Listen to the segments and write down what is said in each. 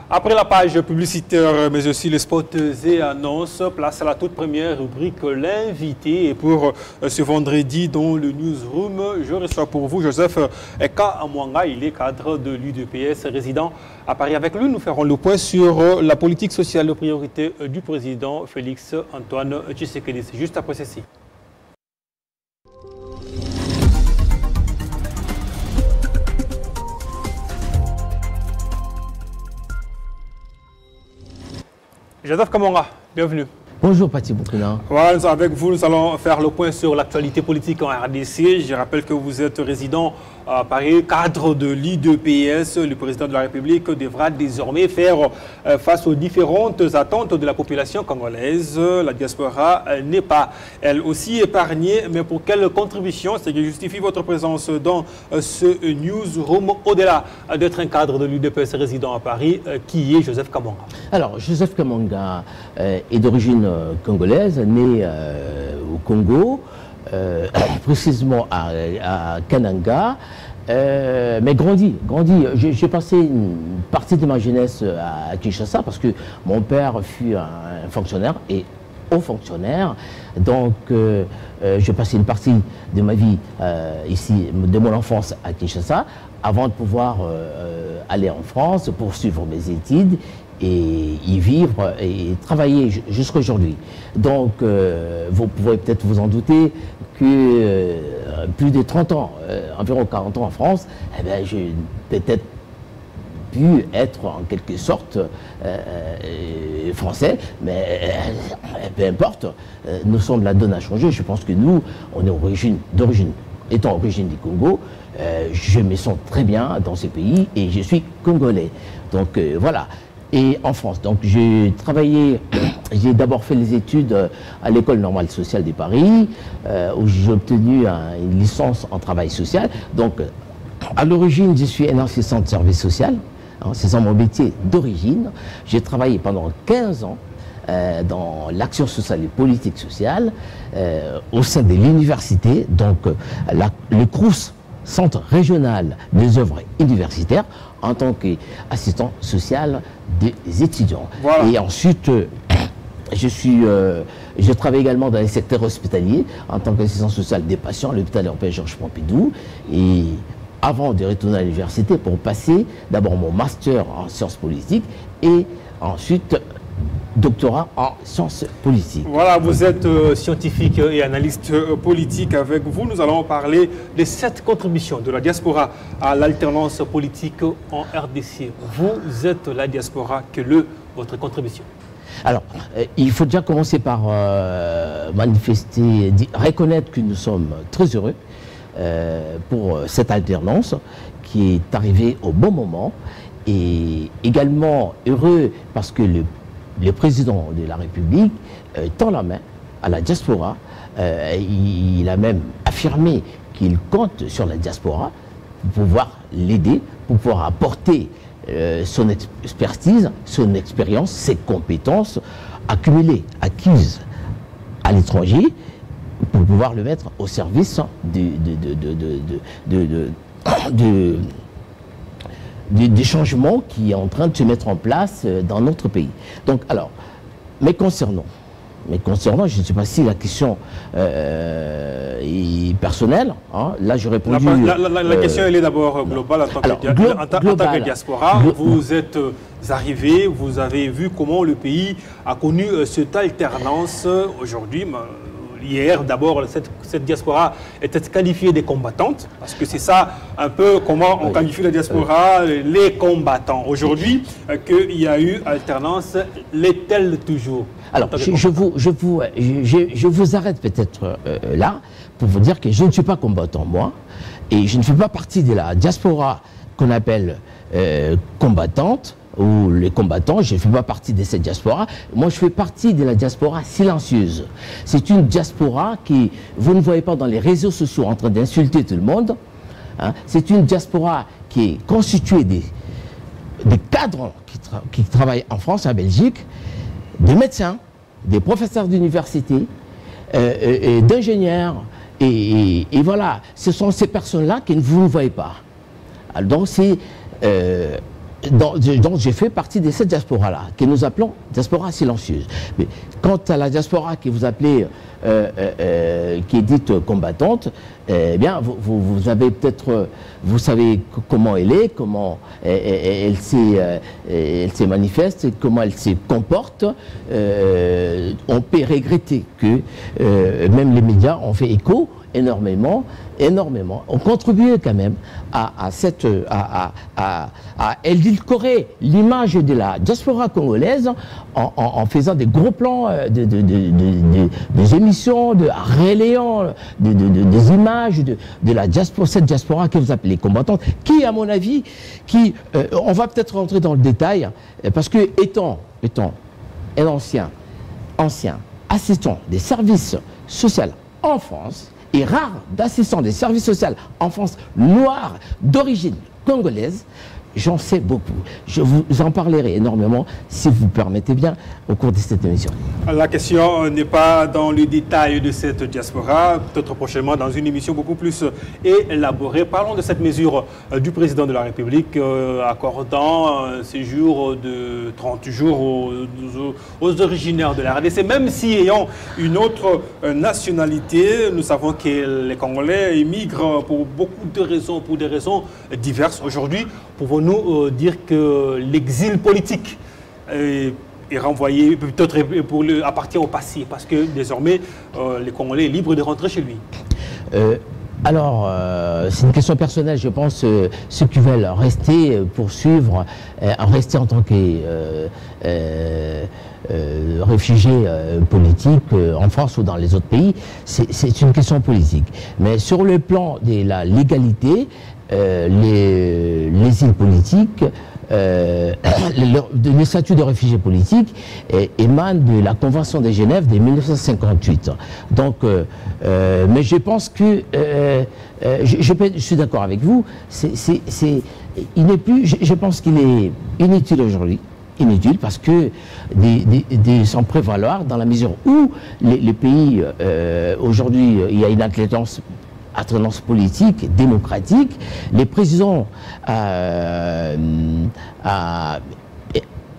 Après la page publicitaire, mais aussi les spots et annonces, place à la toute première rubrique l'invité. Et pour ce vendredi dans le Newsroom, je reçois pour vous Joseph Eka Amwanga. Il est cadre de l'UDPS, résident à Paris. Avec lui, nous ferons le point sur la politique sociale de priorité du président Félix Antoine Tshisekedi. C'est juste après ceci. Joseph Kamanga, bienvenue. Bonjour Pati Boukina. Voilà, avec vous, nous allons faire le point sur l'actualité politique en RDC. Je rappelle que vous êtes résident à Paris, cadre de l'UDPS. Le président de la République devra désormais faire face aux différentes attentes de la population congolaise. La diaspora n'est pas, elle aussi, épargnée. Mais pour quelle contribution, c'est qui justifie votre présence dans ce newsroom, au-delà d'être un cadre de l'UDPS résident à Paris, qui est Joseph Kamanga? Alors, Joseph Kamanga est d'origine congolaise, né au Congo, précisément à Kananga, mais grandi. J'ai passé une partie de ma jeunesse à Kinshasa parce que mon père fut un fonctionnaire et haut fonctionnaire. Donc, j'ai passé une partie de ma vie ici, de mon enfance à Kinshasa, avant de pouvoir aller en France, poursuivre mes études et y vivre et travailler jusqu'à aujourd'hui. Donc, vous pouvez peut-être vous en douter que plus de 30 ans, environ 40 ans en France, eh bien, j'ai peut-être pu être en quelque sorte français, mais peu importe, nous sommes la donne à changer. Je pense que nous, on est étant origine du Congo, je me sens très bien dans ce pays et je suis congolais. Donc voilà. Et en France, donc j'ai travaillé, j'ai d'abord fait les études à l'École normale sociale de Paris, où j'ai obtenu une licence en travail social. Donc à l'origine, je suis un assistant de service social, hein, c'est mon métier d'origine. J'ai travaillé pendant 15 ans dans l'action sociale et politique sociale au sein de l'université, donc le CROUS, Centre régional des œuvres universitaires, en tant qu'assistant social des étudiants. Voilà. Et ensuite, je travaille également dans les secteurs hospitaliers en tant qu'assistant social des patients à l'hôpital européen Georges Pompidou. Et avant de retourner à l'université pour passer d'abord mon master en sciences politiques et ensuite doctorat en sciences politiques. Voilà, vous êtes scientifique et analyste politique. Avec vous, nous allons parler des 7 contributions de la diaspora à l'alternance politique en RDC. Vous êtes la diaspora, quelle est votre contribution? Alors, il faut déjà commencer par manifester, reconnaître que nous sommes très heureux pour cette alternance qui est arrivée au bon moment, et également heureux parce que le président de la République tend la main à la diaspora. Il a même affirmé qu'il compte sur la diaspora pour pouvoir l'aider, pour pouvoir apporter son expertise, son expérience, ses compétences accumulées, acquises à l'étranger, pour pouvoir le mettre au service des changements qui est en train de se mettre en place dans notre pays. Donc, alors, mais concernant, je ne sais pas si la question est personnelle, hein, là je réponds. La question, elle est d'abord globale en tant que diaspora. Vous êtes arrivé, vous avez vu comment le pays a connu cette alternance aujourd'hui. Hier, d'abord, cette diaspora était qualifiée des combattantes, parce que c'est ça un peu comment on qualifie la diaspora, les combattants. Aujourd'hui, qu'il y a eu alternance, l'est-elle toujours? Alors, je vous arrête peut-être là, pour vous dire que je ne suis pas combattant, moi, et je ne fais pas partie de la diaspora qu'on appelle combattante, ou les combattants. Je ne fais pas partie de cette diaspora. Moi, je fais partie de la diaspora silencieuse. C'est une diaspora qui, vous ne voyez pas dans les réseaux sociaux en train d'insulter tout le monde. Hein. C'est une diaspora qui est constituée des cadres qui travaillent en France, en Belgique, des médecins, des professeurs d'université, d'ingénieurs. Et voilà, ce sont ces personnes-là que vous ne voyez pas. Alors, donc, c'est Donc j'ai fait partie de cette diaspora-là, que nous appelons diaspora silencieuse. Mais quant à la diaspora que vous appelez, qui est dite combattante, eh bien, vous avez peut-être, vous savez comment elle est, comment elle se manifeste, comment elle se comporte. On peut regretter que même les médias ont fait écho énormément, ont contribué quand même à édulcorer l'image de la diaspora congolaise en faisant des gros plans, des émissions, de relayant des images de la diaspora, cette diaspora que vous appelez combattante, qui, à mon avis, on va peut-être rentrer dans le détail, parce que étant un ancien assistant des services sociaux en France, et rare d'assistants des services sociaux en France noirs d'origine congolaise, j'en sais beaucoup. Je vous en parlerai énormément, si vous permettez bien, au cours de cette émission. La question n'est pas dans le détail de cette diaspora, peut-être prochainement dans une émission beaucoup plus élaborée. Parlons de cette mesure du président de la République accordant un séjour de 30 jours aux originaires de la RDC, même si ayant une autre nationalité. Nous savons que les Congolais émigrent pour beaucoup de raisons, pour des raisons diverses. Aujourd'hui, pouvons-nous dire que l'exil politique est renvoyé, peut-être appartient au passé, parce que désormais, les Congolais sont libres de rentrer chez lui? Alors, c'est une question personnelle, je pense. Ceux qui veulent rester, poursuivre, rester en tant que réfugiés politiques en France ou dans les autres pays, c'est une question politique. Mais sur le plan de la légalité, les îles politiques, le statut de réfugié politique émane de la Convention de Genève de 1958. Donc, mais je pense que, je suis d'accord avec vous, il n'est plus, je pense qu'il est inutile aujourd'hui. Inutile parce que s'en prévaloir dans la mesure où les pays, aujourd'hui, il y a une attenance politique, démocratique. Les présidents,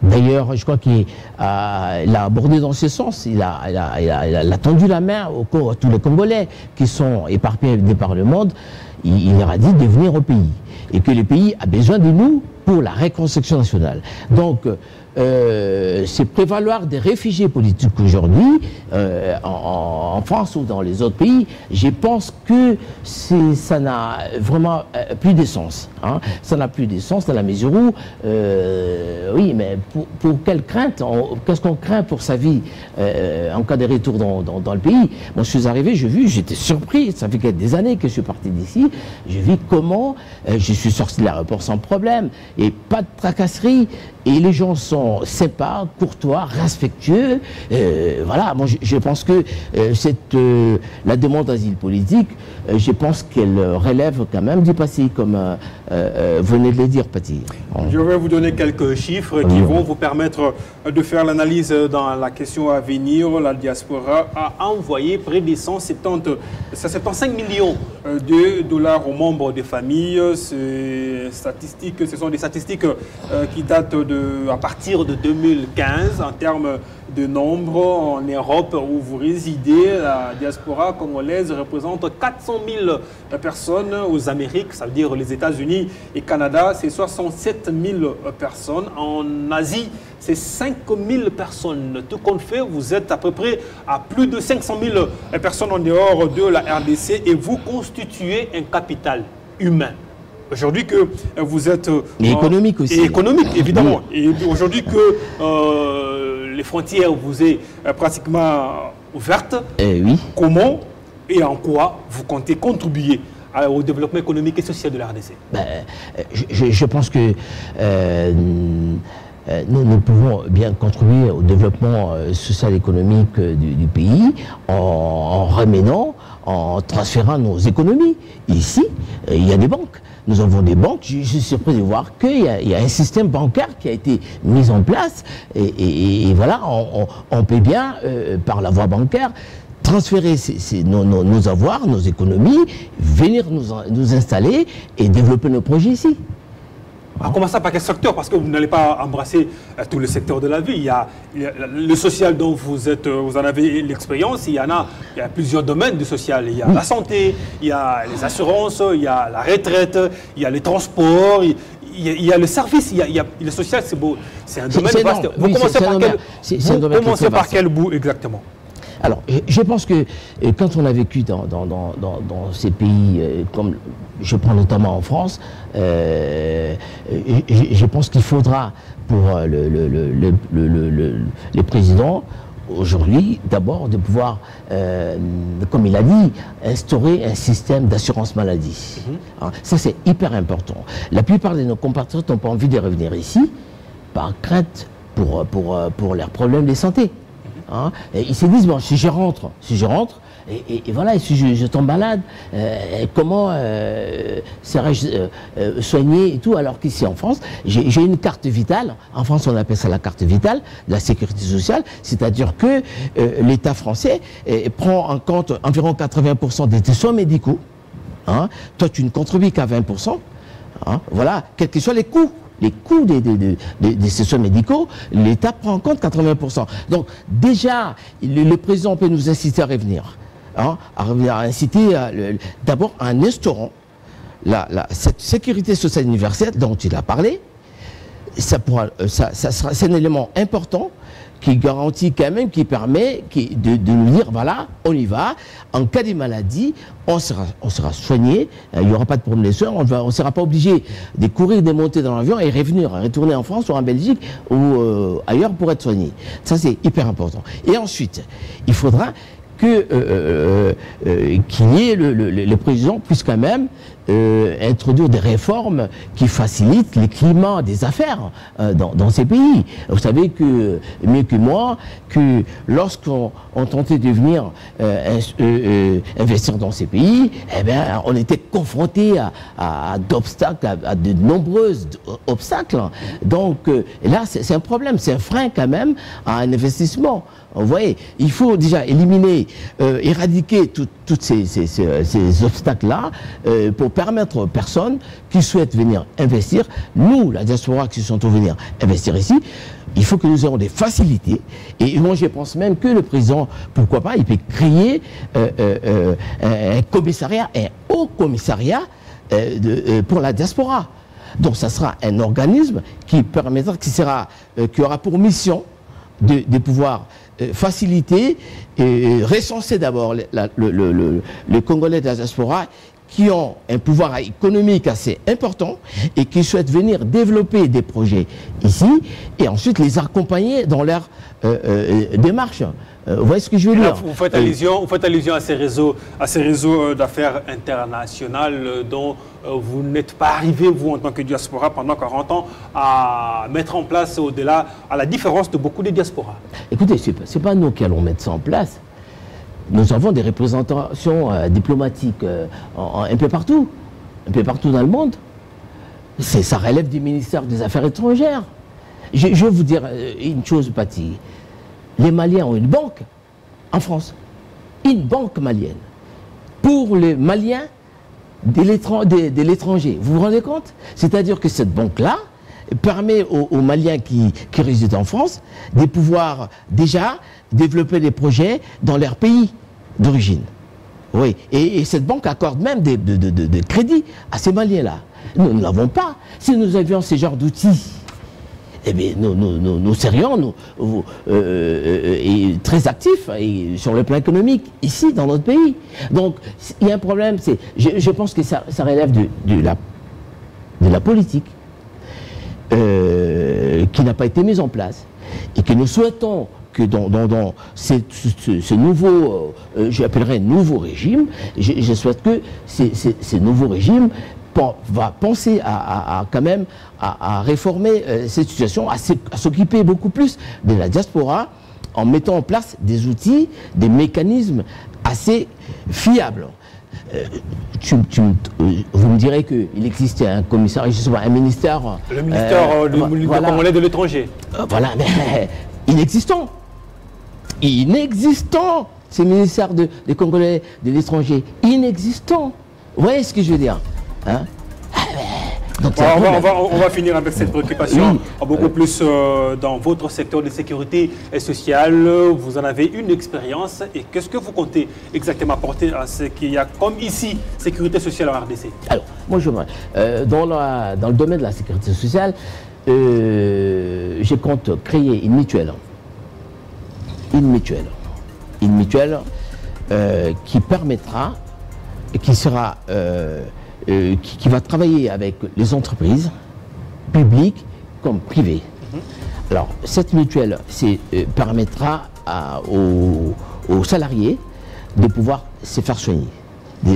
d'ailleurs, je crois qu'il a abordé dans ce sens, il a tendu la main à tous les Congolais qui sont éparpillés par le monde. Il leur a dit de venir au pays et que le pays a besoin de nous pour la reconstruction nationale. Donc, c'est prévaloir des réfugiés politiques aujourd'hui, en France ou dans les autres pays, je pense que ça n'a vraiment plus de sens. Hein. Ça n'a plus de sens dans la mesure où, oui, mais pour quelle crainte, qu'est-ce qu'on craint pour sa vie en cas de retour dans le pays? Moi, je suis arrivé, j'ai vu, j'étais surpris, ça fait des années que je suis parti d'ici, j'ai vu comment je suis sorti de l'aéroport sans problème, et pas de tracasserie, et les gens sont sympas, courtois, respectueux. Voilà, moi je pense que la demande d'asile politique, je pense qu'elle relève quand même du passé, comme venez de le dire, Paty. Je vais vous donner quelques chiffres qui vont vous permettre de faire l'analyse dans la question à venir. La diaspora a envoyé près de 175 millions de dollars aux membres des familles. Ce sont des statistiques qui datent à partir de 2015 en termes de nombre. En Europe où vous résidez, la diaspora congolaise représente 400 000 personnes. Aux Amériques, ça veut dire les États-Unis et Canada, c'est 67 000 personnes. En Asie, c'est 5 000 personnes. Tout compte fait, vous êtes à peu près à plus de 500 000 personnes en dehors de la RDC et vous constituez un capital humain. Aujourd'hui que vous êtes... Et économique aussi. Et économique, évidemment. Oui. Et aujourd'hui que les frontières vous est pratiquement ouvertes, oui. Comment et en quoi vous comptez contribuer au développement économique et social de la RDC? Je pense que nous pouvons bien contribuer au développement social et économique du pays en ramenant, en transférant nos économies. Ici, il y a des banques. Nous avons des banques. Je suis surpris de voir qu'il y a un système bancaire qui a été mis en place. Et voilà, on peut bien, par la voie bancaire, transférer nos avoirs, nos économies, venir nous installer et développer nos projets ici. En commençant par quel secteur? Parce que vous n'allez pas embrasser tous les secteurs de la vie. Il y a le social dont vous en avez l'expérience. Il y a plusieurs domaines du social. Il y a la santé, il y a les assurances, il y a la retraite, il y a les transports, il y a le service, il y a le social, c'est beau. C'est un domaine vaste. Vous commencez par quel bout exactement? Alors, je pense que quand on a vécu dans ces pays, comme je prends notamment en France, je pense qu'il faudra pour les présidents aujourd'hui, d'abord, de pouvoir, comme il a dit, instaurer un système d'assurance maladie. Ça, c'est hyper important. La plupart de nos compatriotes n'ont pas envie de revenir ici par crainte pour leurs problèmes de santé. Et ils se disent, bon, si je rentre, et voilà, et si je tombe malade, comment serais-je soigné et tout, alors qu'ici en France, j'ai une carte vitale. En France, on appelle ça la carte vitale de la sécurité sociale, c'est-à-dire que l'État français prend en compte environ 80% des soins médicaux. Toi, tu ne contribues qu'à 20%. Voilà, quels que soient les coûts. Les coûts des soins médicaux, l'État prend en compte 80%. Donc déjà, le président peut nous inciter à revenir. À inciter d'abord en instaurant cette sécurité sociale universelle dont il a parlé. C'est un élément important qui garantit quand même, qui permet de nous dire, voilà, on y va, en cas de maladie, on sera soigné, il n'y aura pas de problème de soins, on ne sera pas obligé de courir, de monter dans l'avion et retourner en France ou en Belgique ou ailleurs pour être soigné. Ça, c'est hyper important. Et ensuite, il faudra qu'il y ait le président puisse quand même introduire des réformes qui facilitent le climat des affaires dans ces pays. Vous savez que, mieux que moi, que lorsqu'on tentait de venir investir dans ces pays, eh bien, on était confronté à d'obstacles, à de nombreux obstacles. Donc là, c'est un problème, c'est un frein quand même à un investissement. Vous voyez, il faut déjà éliminer, éradiquer tous ces obstacles-là pour permettre aux personnes qui souhaitent venir investir, nous, la diaspora qui souhaitons venir investir ici, il faut que nous ayons des facilités. Et moi, je pense même que le président, pourquoi pas, il peut créer un commissariat, un haut commissariat pour la diaspora. Donc, ça sera un organisme qui permettra, qui aura pour mission de pouvoir faciliter et recenser d'abord les Congolais de la diaspora qui ont un pouvoir économique assez important et qui souhaitent venir développer des projets ici et ensuite les accompagner dans leur démarche. Vous voyez ce que je veux dire? Vous faites allusion à ces réseaux d'affaires internationales dont vous n'êtes pas arrivé, vous, en tant que diaspora, pendant 40 ans, à mettre en place au-delà, à la différence de beaucoup de diasporas. Écoutez, ce n'est pas nous qui allons mettre ça en place. Nous avons des représentations diplomatiques un peu partout dans le monde. Ça relève du ministère des Affaires étrangères. Je vais vous dire une chose, Paty. Les Maliens ont une banque en France, une banque malienne, pour les Maliens de l'étranger. Vous vous rendez compte? C'est-à-dire que cette banque-là permet aux Maliens qui résident en France de pouvoir déjà développer des projets dans leur pays d'origine. Oui, et cette banque accorde même des crédits à ces Maliens-là. Nous ne l'avons pas. Si nous avions ce genre d'outils, eh bien, nous serions très actifs sur le plan économique, ici, dans notre pays. Donc, il y a un problème, je pense que ça relève de la politique qui n'a pas été mise en place et que nous souhaitons que dans ce nouveau, j'appellerais nouveau régime, je souhaite que ce nouveau régime va penser quand même à réformer cette situation, à s'occuper beaucoup plus de la diaspora en mettant en place des outils, des mécanismes assez fiables. Vous me direz qu'il existait un commissariat, je sais pas, un ministère... Le ministère congolais de l'étranger. Voilà, mais inexistant. Inexistant, ces ministères des Congolais de l'étranger. Inexistant. Vous voyez ce que je veux dire, hein? Donc, on va finir avec cette préoccupation, oui. beaucoup plus dans votre secteur de sécurité sociale. Vous en avez une expérience et qu'est-ce que vous comptez exactement apporter à ce qu'il y a comme ici, sécurité sociale en RDC? Alors, moi je dans le domaine de la sécurité sociale, je compte créer une mutuelle. Qui permettra, qui va travailler avec les entreprises, publiques comme privées. Alors, cette mutuelle permettra aux salariés de pouvoir se faire soigner.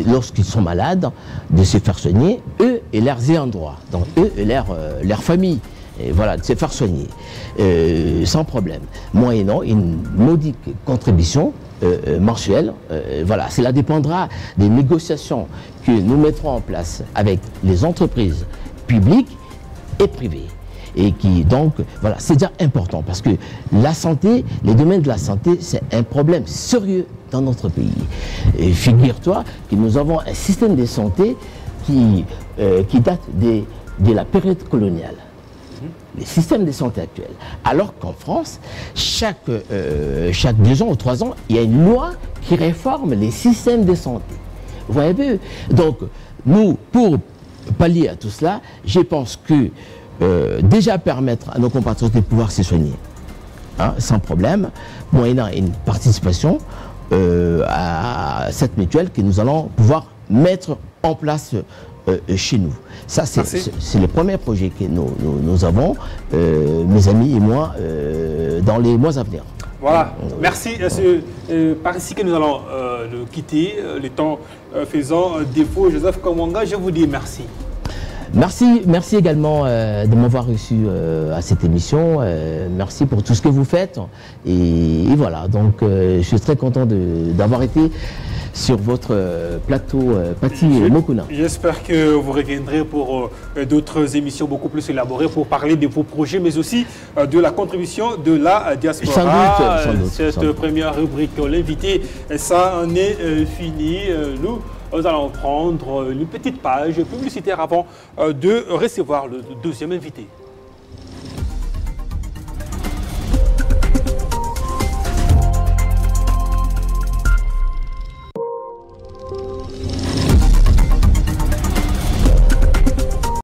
Lorsqu'ils sont malades, de se faire soigner, eux et leurs ayants droit, donc eux et leur famille. Et voilà, de se faire soigner sans problème, moyennant une modique contribution mensuelle. Voilà, cela dépendra des négociations que nous mettrons en place avec les entreprises publiques et privées. Et qui donc, voilà, c'est déjà important parce que la santé, les domaines de la santé, c'est un problème sérieux dans notre pays. Et figure-toi que nous avons un système de santé qui date de la période coloniale. Les systèmes de santé actuels. Alors qu'en France, chaque 2 ans ou 3 ans, il y a une loi qui réforme les systèmes de santé. Vous voyez un peu? Donc, nous, pour pallier à tout cela, je pense que déjà permettre à nos compatriotes de pouvoir se soigner, hein, sans problème, moyennant une participation à cette mutuelle que nous allons pouvoir mettre en place chez nous. Ça, c'est le premier projet que nous avons, mes amis et moi, dans les mois à venir. Voilà, merci. C'est par ici que nous allons le quitter, le temps faisant défaut. Joseph Kamwanga, je vous dis merci. Merci également de m'avoir reçu à cette émission. Merci pour tout ce que vous faites. Et voilà, donc je suis très content d'avoir été sur votre plateau Pati Mokuna. J'espère que vous reviendrez pour d'autres émissions beaucoup plus élaborées pour parler de vos projets, mais aussi de la contribution de la diaspora. Sans doute. Cette première rubrique, l'invité, ça en est fini. Nous allons prendre une petite page publicitaire avant de recevoir le deuxième invité.